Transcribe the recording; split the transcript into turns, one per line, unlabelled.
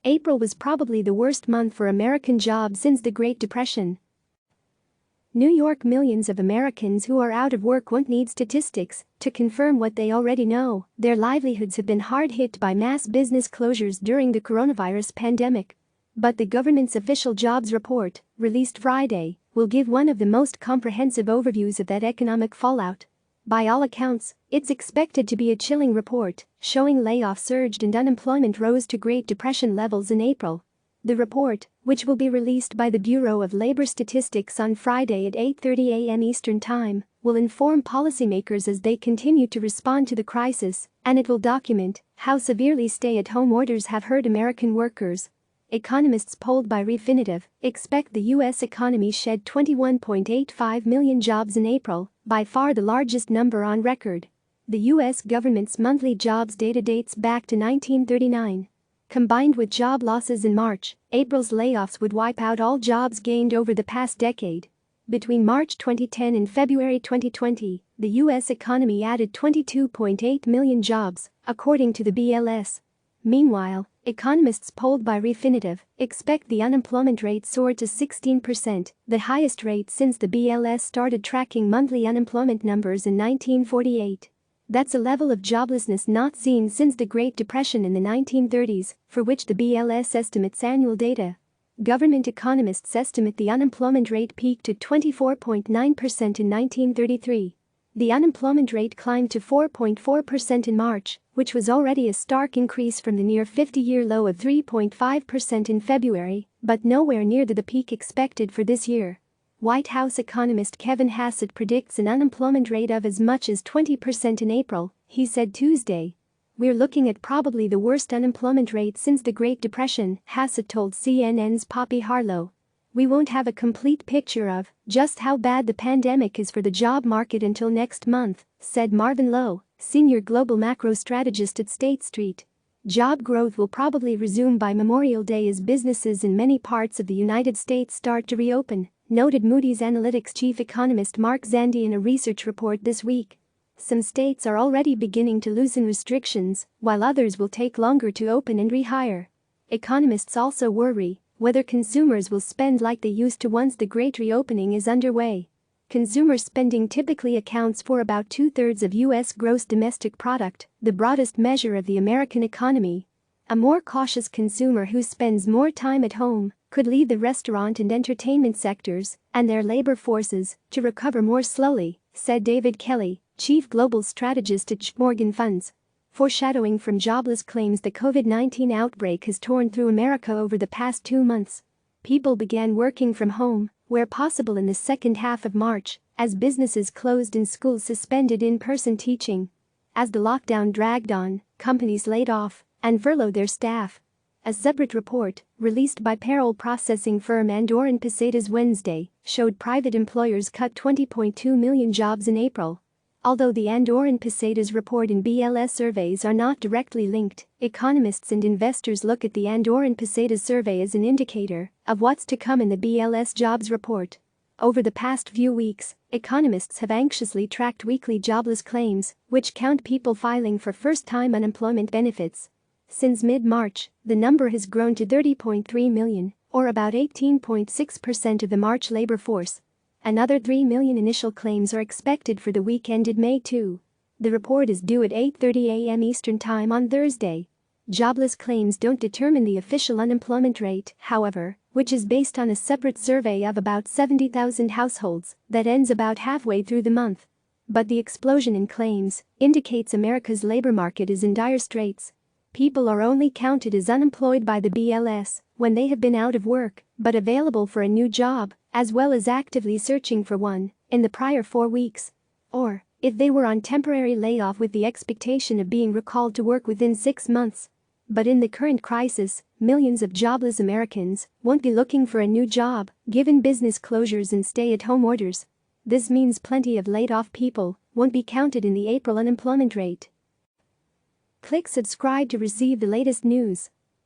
April was probably the worst month for American jobs since the Great Depression. New York: millions of Americans who are out of work won't need statistics to confirm what they already know. Their livelihoods have been hard hit by mass business closures during the coronavirus pandemic. But the government's official jobs report, released Friday, will give one of the most comprehensive overviews of that economic fallout. By all accounts, it's expected to be a chilling report, showing layoffs surged and unemployment rose to Great Depression levels in April. The report, which will be released by the Bureau of Labor Statistics on Friday at 8:30 a.m. Eastern Time, will inform policymakers as they continue to respond to the crisis, and it will document how severely stay-at-home orders have hurt American workers. Economists polled by Refinitiv expect the U.S. economy shed 21.85 million jobs in April, by far the largest number on record. The U.S. government's monthly jobs data dates back to 1939. Combined with job losses in March, April's layoffs would wipe out all jobs gained over the past decade. Between March 2010 and February 2020, the U.S. economy added 22.8 million jobs, according to the BLS. Meanwhile, economists polled by Refinitiv expect the unemployment rate soar to 16%, the highest rate since the BLS started tracking monthly unemployment numbers in 1948. That's a level of joblessness not seen since the Great Depression in the 1930s, for which the BLS estimates annual data. Government economists estimate the unemployment rate peaked at 24.9% in 1933. The unemployment rate climbed to 4.4% in March, which was already a stark increase from the near 50-year low of 3.5% in February, but nowhere near the peak expected for this year. White House economist Kevin Hassett predicts an unemployment rate of as much as 20% in April, he said Tuesday. "We're looking at probably the worst unemployment rate since the Great Depression," Hassett told CNN's Poppy Harlow. "We won't have a complete picture of just how bad the pandemic is for the job market until next month," said Marvin Lowe, senior global macro strategist at State Street. Job growth will probably resume by Memorial Day as businesses in many parts of the United States start to reopen, noted Moody's Analytics chief economist Mark Zandi in a research report this week. Some states are already beginning to loosen restrictions, while others will take longer to open and rehire. Economists also worry whether consumers will spend like they used to once the great reopening is underway. Consumer spending typically accounts for about two-thirds of U.S. gross domestic product, the broadest measure of the American economy. A more cautious consumer who spends more time at home could lead the restaurant and entertainment sectors and their labor forces to recover more slowly, said David Kelly, chief global strategist at JPMorgan Funds. Foreshadowing from jobless claims the COVID-19 outbreak has torn through America over the past 2 months. People began working from home, where possible, in the second half of March, as businesses closed and schools suspended in-person teaching. As the lockdown dragged on, companies laid off and furloughed their staff. A separate report, released by payroll processing firm Andor and Pesetas Wednesday, showed private employers cut 20.2 million jobs in April. Although the Andor and Pesetas report and BLS surveys are not directly linked, economists and investors look at the Andor and Pesetas survey as an indicator of what's to come in the BLS jobs report. Over the past few weeks, economists have anxiously tracked weekly jobless claims, which count people filing for first-time unemployment benefits. Since mid-March, the number has grown to 30.3 million, or about 18.6% of the March labor force. Another 3 million initial claims are expected for the week ended May 2. The report is due at 8:30 a.m. Eastern Time on Thursday. Jobless claims don't determine the official unemployment rate, however, which is based on a separate survey of about 70,000 households that ends about halfway through the month. But the explosion in claims indicates America's labor market is in dire straits. People are only counted as unemployed by the BLS when they have been out of work but available for a new job, as well as actively searching for one, in the prior 4 weeks. Or, if they were on temporary layoff with the expectation of being recalled to work within 6 months. But in the current crisis, millions of jobless Americans won't be looking for a new job, given business closures and stay-at-home orders. This means plenty of laid-off people won't be counted in the April unemployment rate. Click subscribe to receive the latest news.